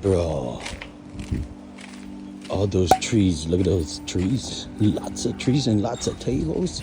Bro, all those trees, look at those trees. Lots of trees and lots of tables.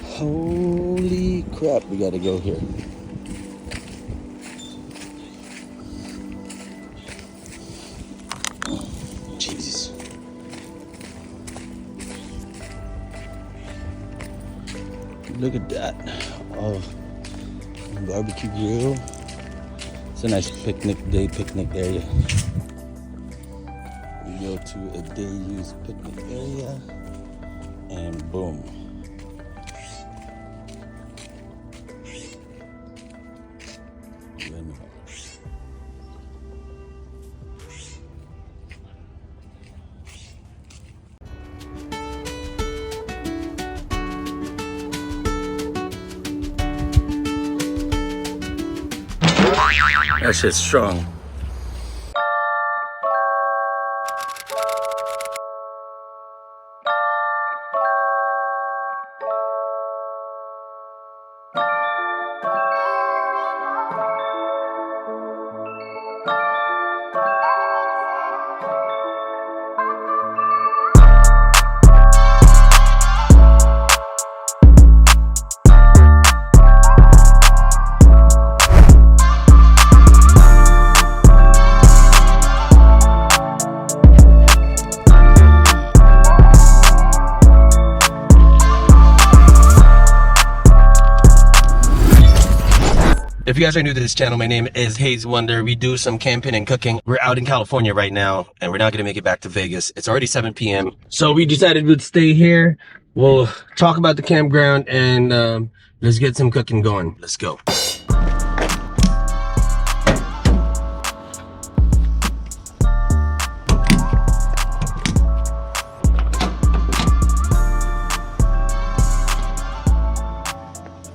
Holy crap, we gotta go here. Jesus. Look at that. Oh, barbecue grill. It's a nice picnic area. We go to a day use picnic area and boom. That shit's strong. If you guys are new to this channel, my name is Haze Wonder. We do some camping and cooking. We're out in California right now, and we're not gonna make it back to Vegas. It's already 7 p.m. So we decided we'd stay here. We'll talk about the campground and let's get some cooking going. Let's go.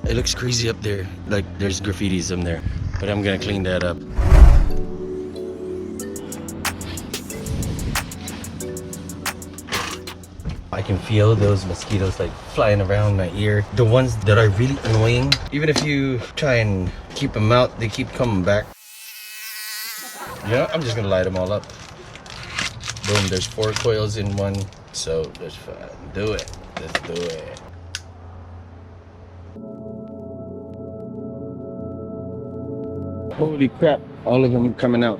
It looks crazy up there, like there's graffitis in there, but I'm gonna clean that up. I can feel those mosquitoes like flying around my ear. The ones that are really annoying, even if you try and keep them out, they keep coming back. You know, I'm just gonna light them all up. Boom, there's 4 coils in one, so let's do it. Let's do it. Holy crap, all of them coming out.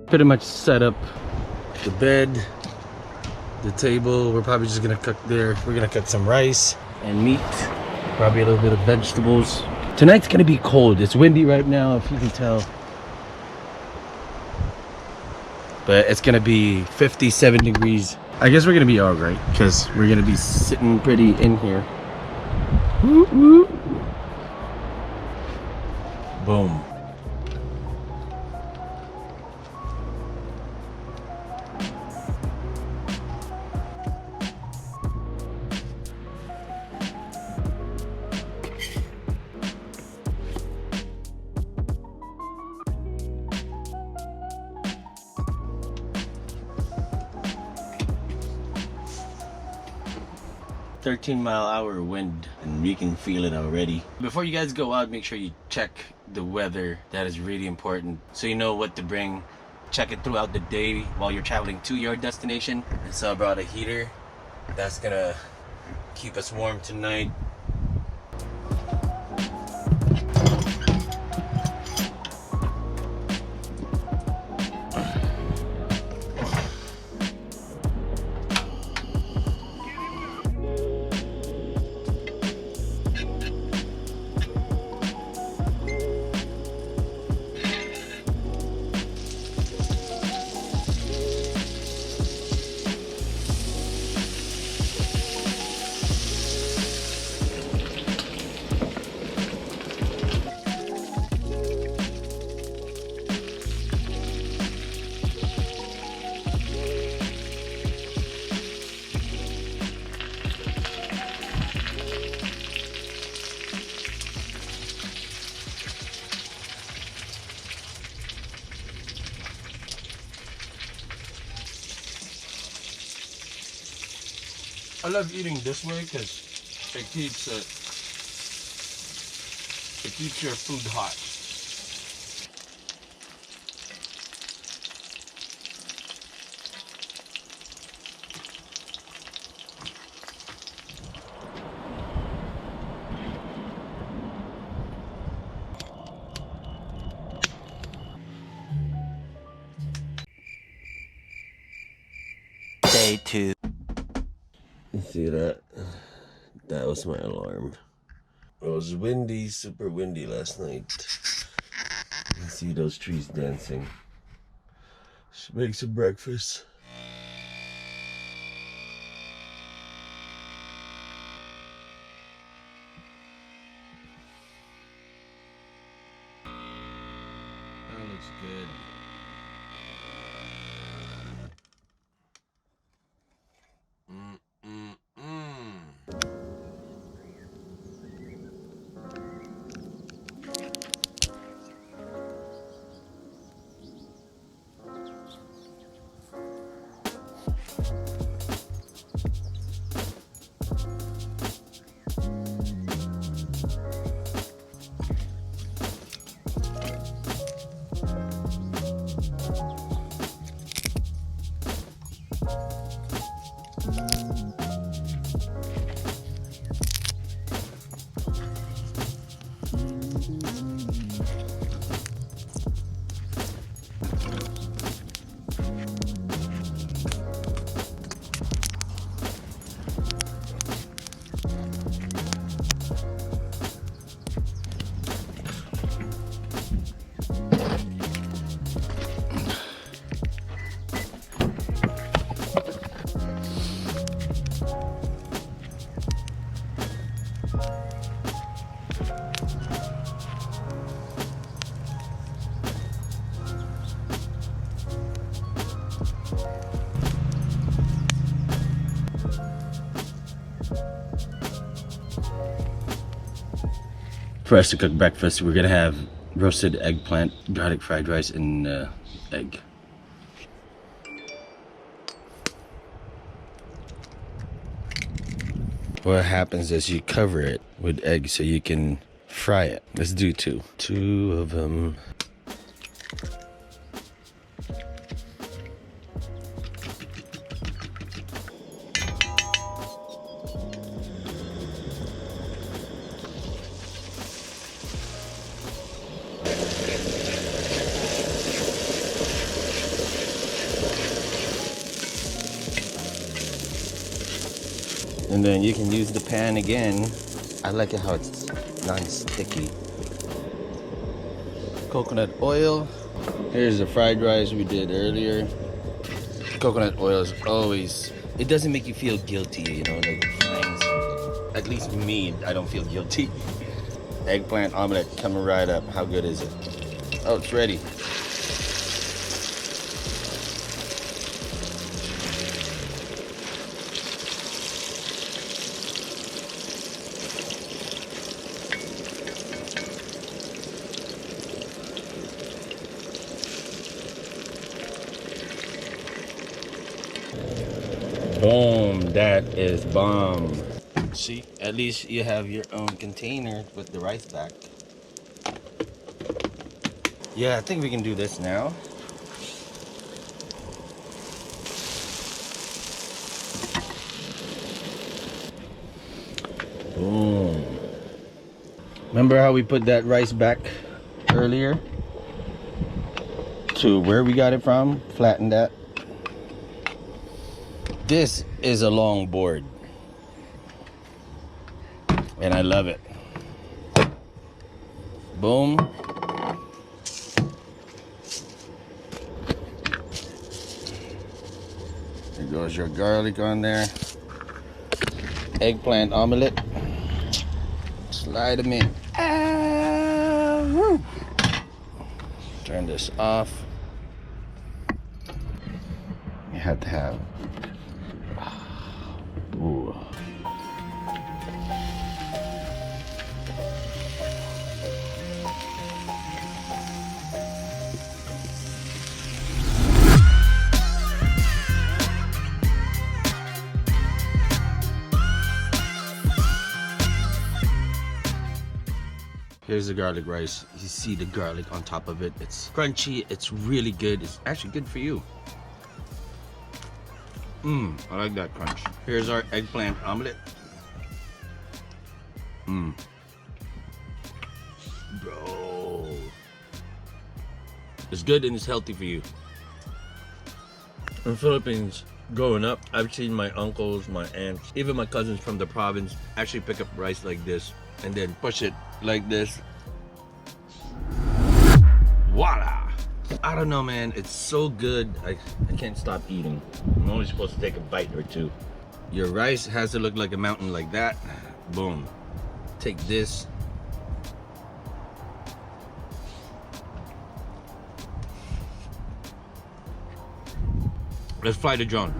Pretty much set up the bed, the table. We're probably just gonna cook there. We're gonna cook some rice and meat, probably a little bit of vegetables. Tonight's gonna be cold. It's windy right now, if you can tell. But it's gonna be 57 degrees. I guess we're gonna be all right, because we're gonna be sitting pretty in here. Whoop, whoop. Boom. "13-mile-an-hour wind, and you can feel it already." Before you guys go out, make sure you check the weather. That is really important, so you know what to bring. Check it throughout the day while you're traveling to your destination. And so I brought a heater. That's gonna keep us warm tonight. I love eating this way because it keeps it It keeps your food hot. Day 2. You see that? That was my alarm. It was windy, super windy last night. You see those trees dancing. Should make some breakfast. That looks good. For us to cook breakfast, we're gonna have roasted eggplant, garlic fried rice, and egg. What happens is you cover it with egg so you can fry it. Let's do two. Two of them. And then you can use the pan again. I like it how it's non-sticky. Coconut oil. Here's the fried rice we did earlier. Coconut oil is always, it doesn't make you feel guilty, you know, like frying. At least me, I don't feel guilty. Eggplant omelet coming right up. How good is it? Oh, it's ready. Boom, that is bomb. See, at least you have your own container with the rice back. Yeah, I think we can do this now. Boom. Remember how we put that rice back earlier? To where we got it from? Flatten that. This is a long board, and I love it. Boom. There goes your garlic on there. Eggplant omelet. Slide them in. Turn this off. You have to have. Ooh. Here's the garlic rice. You see the garlic on top of it. It's crunchy. It's really good. It's actually good for you. I like that crunch. Here's our eggplant omelet. Bro. It's good and it's healthy for you. In the Philippines, growing up, I've seen my uncles, my aunts, even my cousins from the province actually pick up rice like this and then push it like this. Voila! I don't know, man. It's so good. I can't stop eating. I'm only supposed to take a bite or two. Your rice has to look like a mountain like that. Boom. Take this. Let's fly the drone.